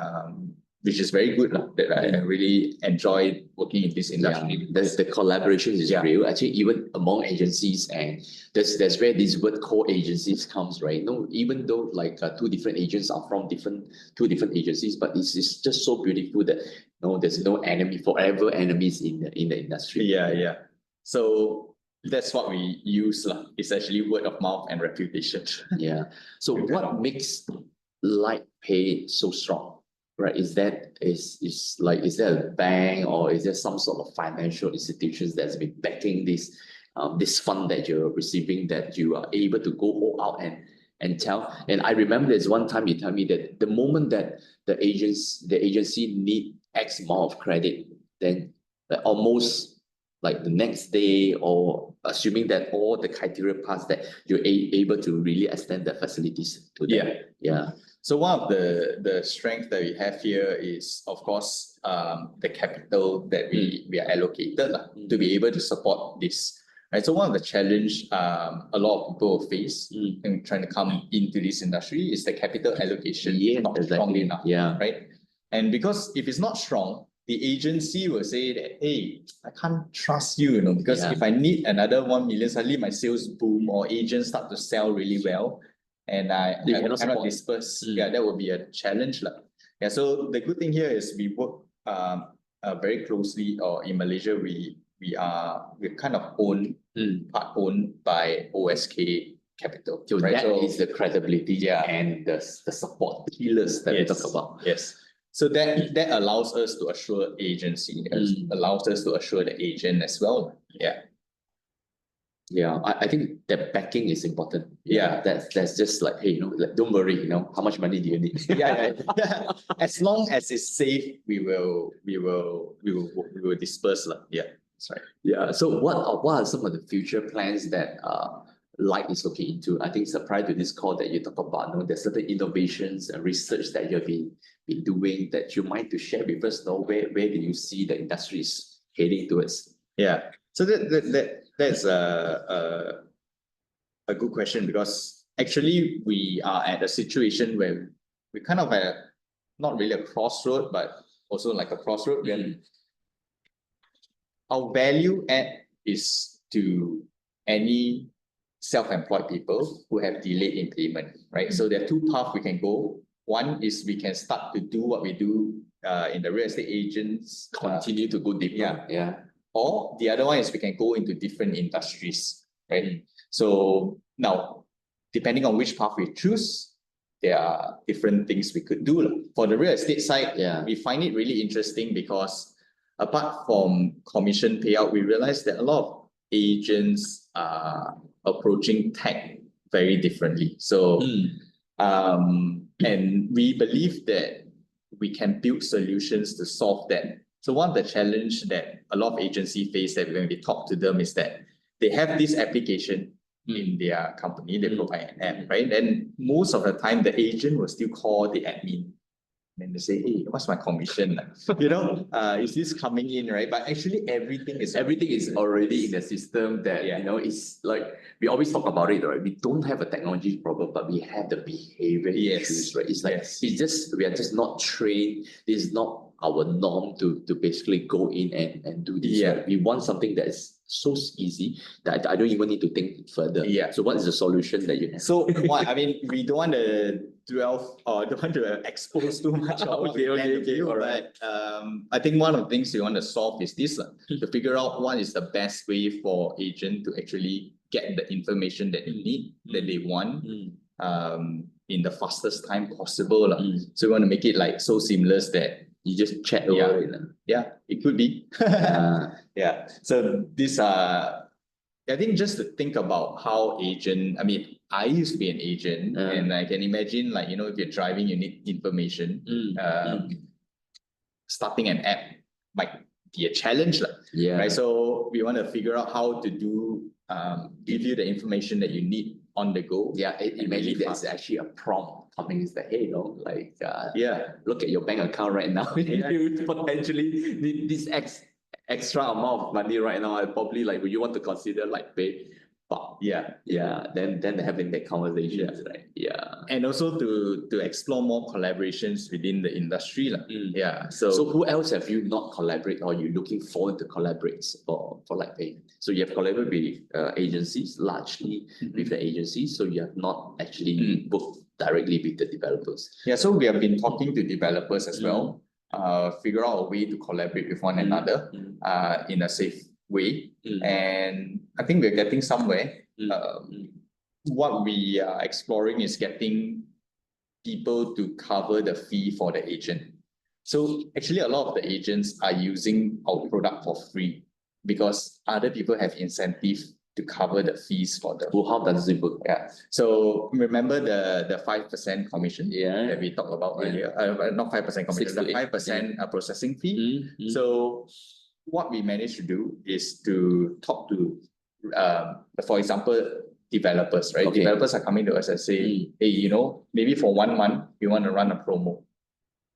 which is very good that I really enjoy working in this industry. The collaboration is real. Actually, even among agencies, and that's where this word co-agencies comes, right? No, even though like two different agents are from two different agencies, but it's just so beautiful that there's no enemy, forever enemies in the industry. Yeah. So that's what we use. It's actually word of mouth and reputation. Yeah. So what makes LytePay so strong? Right, is there a bank, or is there some sort of financial institutions that's been backing this fund that you're receiving, that you are able to go all out and tell? And I remember there's one time you tell me that the moment that the agency need X amount of credit, then almost like the next day, or assuming that all the criteria pass, that you're able to really extend the facilities to them. Yeah. So one of the strengths that we have here is, of course, the capital that we are allocated to be able to support this. Right. So one of the challenge a lot of people face in trying to come into this industry is the capital allocation not strong enough. Yeah. Right. And because if it's not strong, the agency will say that, hey, I can't trust you, because if I need another 1 million, suddenly my sales boom or agents start to sell really well, and I cannot disperse. That would be a challenge. Yeah, so the good thing here is we work very closely, or in Malaysia, we're kind of part owned by OSK Capital. So right? that is the credibility and the support pillars that we talk about. Yes. So that allows us to assure agency, allows us to assure the agent as well. Yeah, I think that backing is important. Yeah. That's just like, hey, don't worry, how much money do you need? Yeah. As long as it's safe, we will disperse. Yeah, that's right. Yeah. So what are some of the future plans that Lyte is looking into? I think prior to this call that you talk about, there's certain innovations and research that you've been doing that you might to share with us. Where do you see the industry is heading towards? Yeah. So that's a good question, because actually we are at a situation where we kind of at not really a crossroad, but also like a crossroad. Our value add is to any self-employed people who have delayed in payment, right? So there are two paths we can go. One is we can start to do what we do in the real estate agents, continue to go deeper. Yeah. Or the other one is we can go into different industries, right? So now, depending on which path we choose, there are different things we could do. For the real estate side, we find it really interesting because apart from commission payout, we realize that a lot of agents are approaching tech very differently. So, and we believe that we can build solutions to solve that. So one of the challenge that a lot of agencies face that when we talk to them is that they have this application in their company, they provide an app, right? And most of the time, the agent will still call the admin. And they say, hey, what's my commission? Is this coming in, right? But actually everything is already in the system that, it's like, we always talk about it, right? We don't have a technology problem, but we have the behavior issues, right? It's like, we are just not trained. This is not our norm to basically go in and do this. Right? We want something that is so easy that I don't even need to think further. So what is the solution that you have? So we don't want to dwell or don't want to expose too much of what we plan to do, but I think one of the things we want to solve is this, to figure out what is the best way for agent to actually get the information that they need, that they want, in the fastest time possible. So we want to make it like so seamless that you just chat over it. Yeah, it could be. So these are, I think, just to think about how agent, I used to be an agent, and I can imagine, like, if you're driving, you need information. Starting an app might be a challenge, right? So we want to figure out how to give you the information that you need on the go. Imagine there's actually a prompt coming, is that, hey, look at your bank account right now. You potentially need this extra amount of money right now. And probably would you want to consider LytePay? But then having that conversation, right? And also to explore more collaborations within the industry. So who else have you not collaborate, or you looking forward to collaborate for LytePay? So you have collaborated with agencies, largely with the agencies. So you have not actually worked directly with the developers. So we have been talking to developers as well. Figure out a way to collaborate with one another in a safe way. And I think we're getting somewhere. What we are exploring is getting people to cover the fee for the agent. So actually a lot of the agents are using our product for free because other people have incentive to cover the fees for them. Well, how does it work? So remember the 5% commission that we talked about earlier? Not 5% commission, the 5% processing fee. So what we managed to do is to talk to, for example, developers, right? Developers are coming to us and say, hey, maybe for 1 month, we want to run a promo.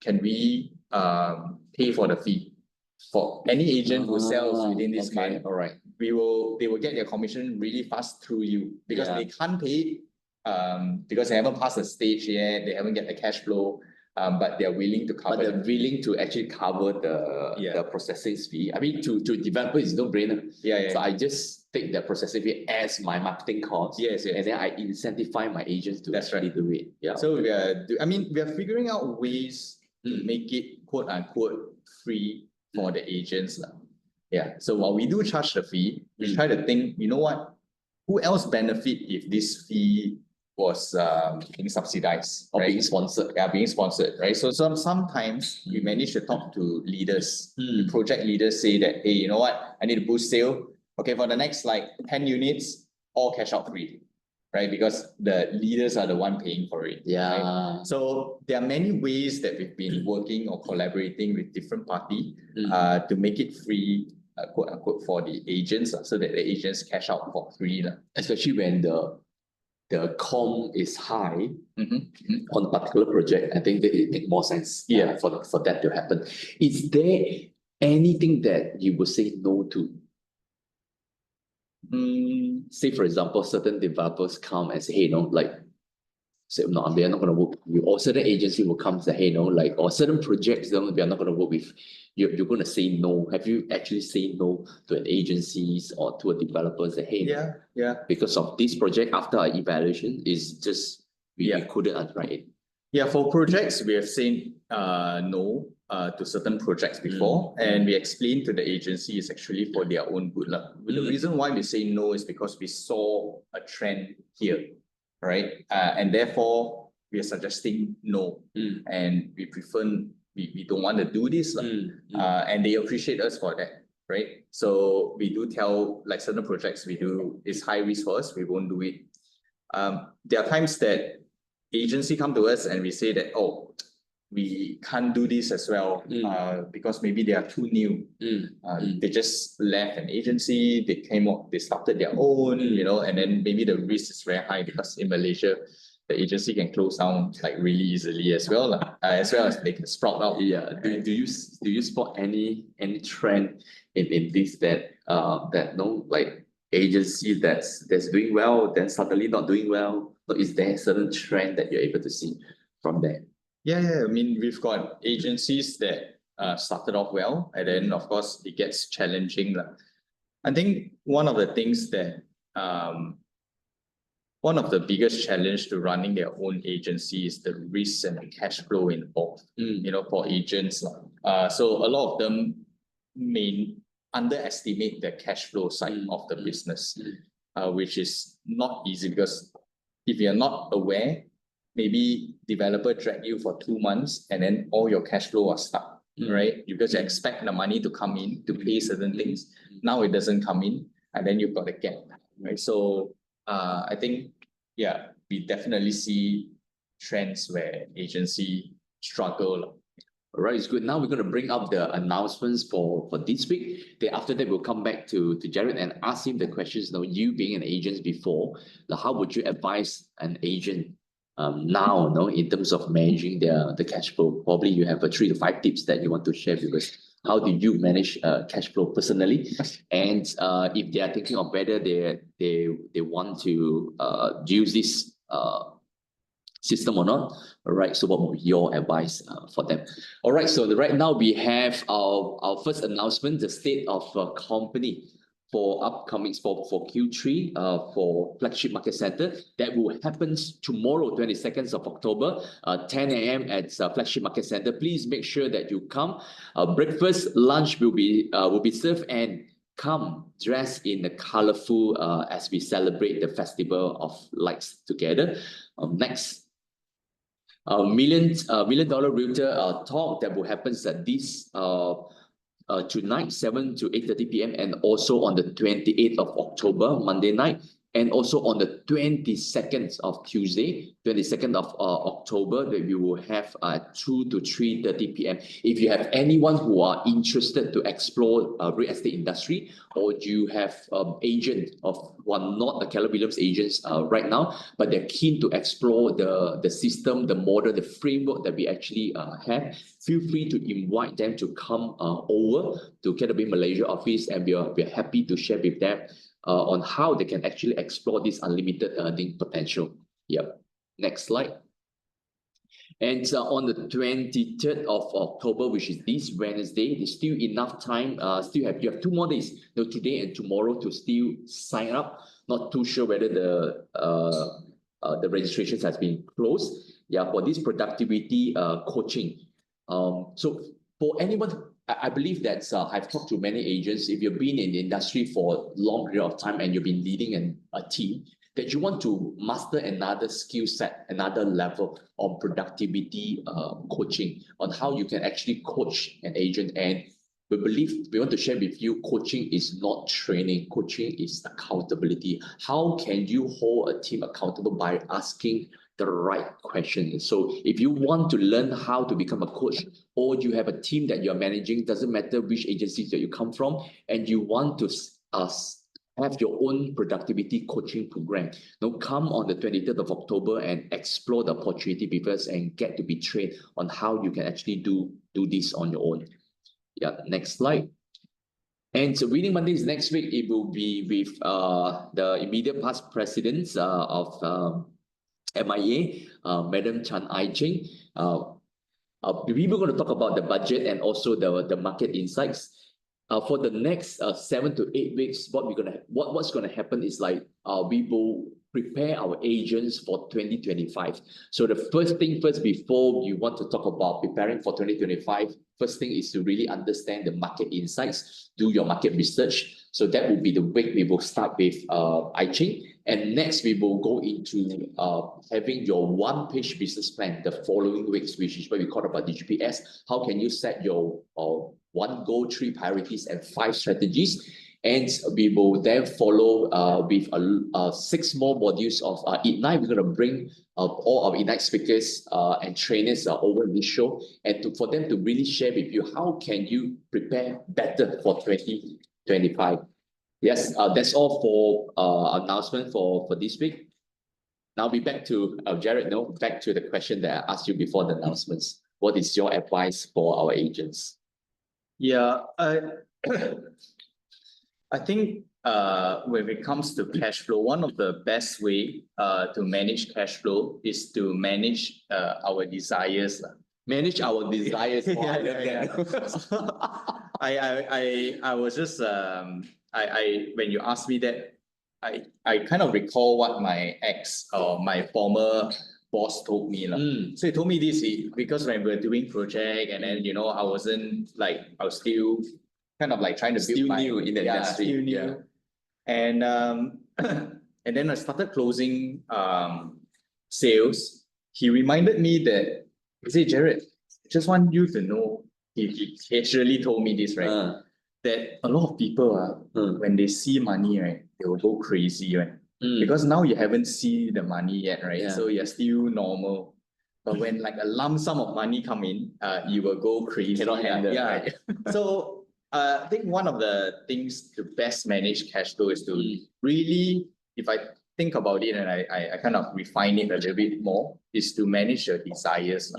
Can we pay for the fee? For any agent who sells within this month, they will get their commission really fast through you, because they can't pay because they haven't passed the stage yet, they haven't get the cash flow, but they're willing to cover. But they're willing to actually cover the processing fee. To developers, it's no brainer. So I just take the processing fee as my marketing cost. And then I incentivize my agents to actually do it. So we are figuring out ways to make it quote unquote free for the agents. So while we do charge the fee, we try to think, who else benefit if this fee was being subsidized or being sponsored? Being sponsored, right? So sometimes we manage to talk to leaders. Project leaders say that, hey, you know what? I need to boost sale. Okay, for the next 10 units, all cash out free, right? Because the leaders are the one paying for it. Right? So there are many ways that we've been working or collaborating with different parties to make it free, quote unquote, for the agents, so that the agents cash out for free. Especially when the comm is high on a particular project, I think that it makes more sense for that to happen. Is there anything that you would say no to? Say, for example, certain developers come and say, hey, say, no, we are not going to work with you. Or certain agency will come and say, hey, or certain projects, we are not going to work with. You're going to say no. Have you actually said no to an agencies or to a developer and say, hey, because of this project, after our evaluation, is just, we couldn't underwrite it? For projects, we have said no to certain projects before, and we explained to the agency it's actually for their own good. The reason why we say no is because we saw a trend here, right? And therefore, we are suggesting no, and we prefer, we don't want to do this, and they appreciate us for that. right? So we do tell like certain projects we do is high risk for us, we won't do it. There are times that agency come to us and we say that, oh, we can't do this as well because maybe they are too new. They just left an agency, they started their own, you know, and then maybe the risk is very high because in Malaysia, the agency can close down like really easily as well, as well as they can sprout out. Yeah. Do you spot any trend in this that no, like agency that's doing well, then suddenly not doing well? So is there a certain trend that you're able to see from there? Yeah. I mean, we've got agencies that started off well, and then of course it gets challenging. I think one of the things that one of the biggest challenge to running their own agency is the risk and the cash flow involved, you know, for agents. So a lot of them may underestimate the cash flow side of the business, which is not easy because if you're not aware, maybe developer drag you for 2 months and then all your cash flow are stuck, right? Because you expect the money to come in to pay certain things. Now it doesn't come in, and then you've got a gap, right? So I think, yeah, we definitely see trends where agency struggle. All right, it's good. Now we're going to bring up the announcements for this week. Then after that, we'll come back to Jared and ask him the questions. Now, you being an agent before, how would you advise an agent now, in terms of managing the cash flow? Probably you have 3 to 5 tips that you want to share with us. How do you manage cash flow personally? And if they are thinking of whether they want to use this system or not. All right, so what would be your advice for them? All right, so right now we have our first announcement, the state of company for upcoming for Q3 for Flagship Market Center. That will happen tomorrow, 22nd of October, 10 a.m. at Flagship Market Center. Please make sure that you come. Breakfast, lunch will be served, and come dressed in the colorful as we celebrate the Festival of Lights together. Next. Million Dollar Realtor talk that will happen at this tonight, 7 to 8:30 p.m. and also on the 28th of October, Monday night, and also on the 22nd of Tuesday, 22nd of October, that we will have 2 to 3:30 p.m. If you have anyone who are interested to explore real estate industry, or you have agent who are not the Keller Williams agents right now, but they're keen to explore the system, the model, the framework that we actually have, feel free to invite them to come over to KW Malaysia office, and we're happy to share with them on how they can actually explore this unlimited earning potential. Yep. Next slide. And on the 23rd of October, which is this Wednesday, there's still enough time. You have 2 more days, today and tomorrow, to still sign up. Not too sure whether the registrations has been closed. Yeah, for this productivity coaching. So for anyone, I believe that I've talked to many agents. If you've been in the industry for a long period of time and you've been leading a team, that you want to master another skill set, another level of productivity coaching, on how you can actually coach an agent. And we want to share with you, coaching is not training. Coaching is accountability. How can you hold a team accountable? By asking the right question. So if you want to learn how to become a coach, or you have a team that you're managing, doesn't matter which agencies that you come from, and you want to have your own productivity coaching program, come on the 23rd of October and explore the opportunity with us and get to be trained on how you can actually do this on your own. Yeah, next slide. And so Winning Mondays next week, it will be with the immediate past presidents of MIA, Madam Chan Ai Ching. We were going to talk about the budget and also the market insights. For the next 7 to 8 weeks, what's going to happen is we will prepare our agents for 2025. So the first thing first, before you want to talk about preparing for 2025, first thing is to really understand the market insights, do your market research. So that will be the week we will start with Ai Ching. And next, we will go into having your one-page business plan the following weeks, which is what we call about the GPS. How can you set your one goal, 3 priorities, and 5 strategies? And we will then follow with 6 more modules of Ignite. We're going to bring all our Ignite speakers and trainers over this show, and for them to really share with you how can you prepare better for 2025. Yes, that's all for announcement for this week. Now be back to Jared. No, back to the question that I asked you before the announcements. What is your advice for our agents? Yeah, I think when it comes to cash flow, one of the best way to manage cash flow is to manage our desires. Manage our desires. I was just when you asked me that, I kind of recall what my ex or my former boss told me. So he told me this because when we were doing project and then I wasn't like I was still kind of like trying to build my new in the industry. Still new. Yeah. And and then I started closing sales. He reminded me that he said, Jared, I just want you to know, he actually told me this, right? That a lot of people when they see money, right, they will go crazy, right? Because now you haven't seen the money yet, right? Yeah. So you're still normal. But when like a lump sum of money come in, you will go crazy. Cannot handle, right? So I think one of the things to best manage cash flow is to really, if I think about it and I kind of refine it a little bit more, is to manage your desires,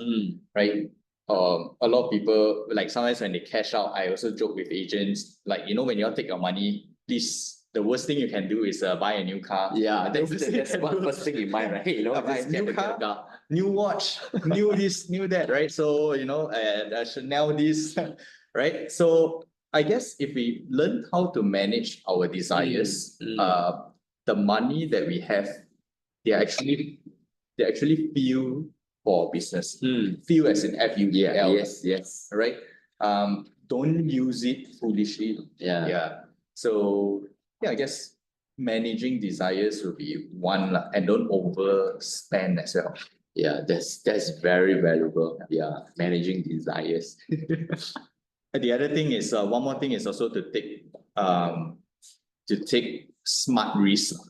right? A lot of people, like sometimes when they cash out, I also joke with agents, like, when you all take your money, please, the worst thing you can do is buy a new car. Yeah, that's one first thing in mind, right? Buy a new car, new watch, new this, new that, right? So, Chanel this, right? So I guess if we learn how to manage our desires, the money that we have, they actually feel for business. Feel as in FUEL. Yes. Right? Don't use it foolishly. Yeah. So I guess managing desires will be one, and don't overspend as well. Yeah, that's very valuable. Yeah, managing desires. The other thing is one more thing is also to take smart risks.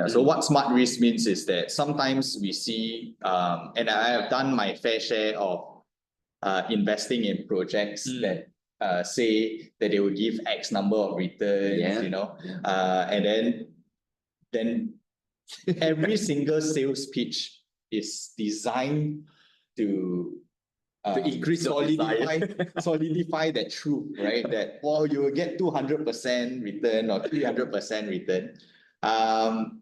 So what smart risk means is that sometimes we see and I have done my fair share of investing in projects that say that they will give X number of returns, and then every single sales pitch is designed to increase solidify that truth, right? That you will get 200% return or 300% return. And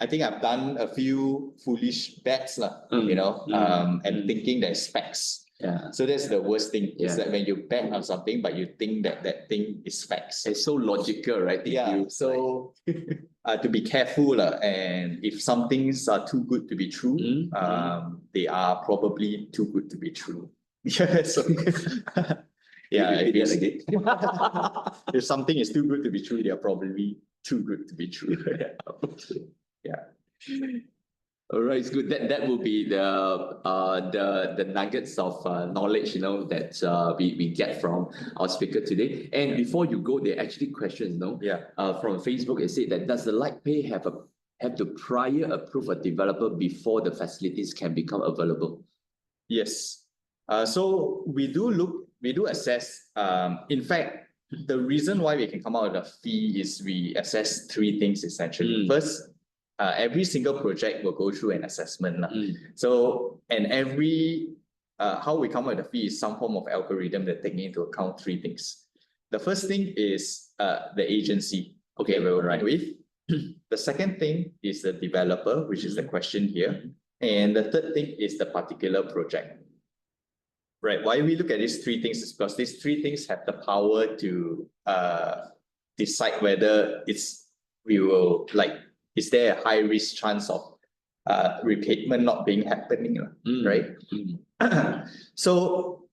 I think I've done a few foolish bets, and thinking that specs. Yeah. So that's the worst thing. Is that when you bet on something, but you think that thing is facts. It's so logical, right? So to be careful, and if some things are too good to be true, they are probably too good to be true. So, if something is too good to be true, they are probably too good to be true. All right, it's good. That will be the nuggets of knowledge, that we get from our speaker today. And before you go, there are actually questions, from Facebook. It said that does the LytePay have to prior approve a developer before the facilities can become available? Yes. So we do assess. In fact, the reason why we can come out with a fee is we assess 3 things essentially. First, every single project will go through an assessment. So, and every, how we come up with a fee is some form of algorithm that take into account 3 things. The first thing is the agency, we will write with. The second thing is the developer, which is the question here. And the third thing is the particular project. Right, why we look at these 3 things is because these 3 things have the power to decide whether is there a high risk chance of repayment not being happening, right? So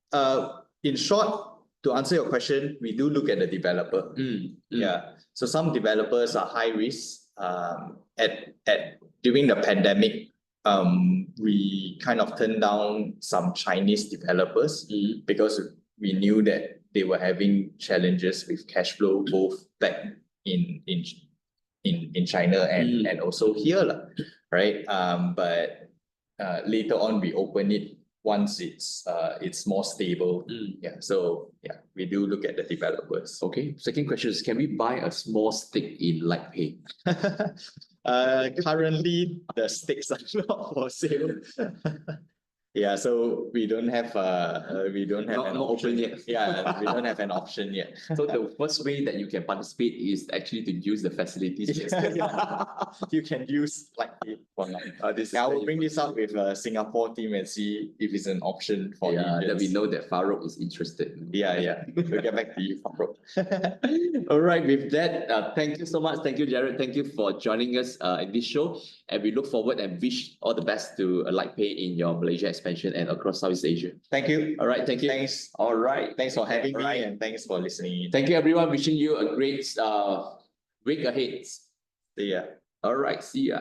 in short, to answer your question, we do look at the developer. Yeah. So some developers are high risk. During the pandemic, we kind of turned down some Chinese developers because we knew that they were having challenges with cash flow both back in China and also here, right? But later on we open it once it's more stable. Yeah. So yeah, we do look at the developers. Okay. Second question is, can we buy a small stake in LytePay? Currently the stakes are not for sale. Yeah, so we don't have an Not option open yet. Yeah, we don't have an option yet. So the first way that you can participate is actually to use the facilities. You can use LytePay for now. I will bring this up with Singapore team and see if it's an option for Indians. That we know that Farouk is interested. Yeah. We'll get back to you, Farouk. All right, with that, thank you so much. Thank you, Jared. Thank you for joining us in this show. And we look forward and wish all the best to LytePay in your Malaysia expansion and across Southeast Asia. Thank you. All right, thank you. Thanks. All right. Thanks for having me and thanks for listening. Thank you, everyone. Wishing you a great week ahead. See ya. All right, see ya.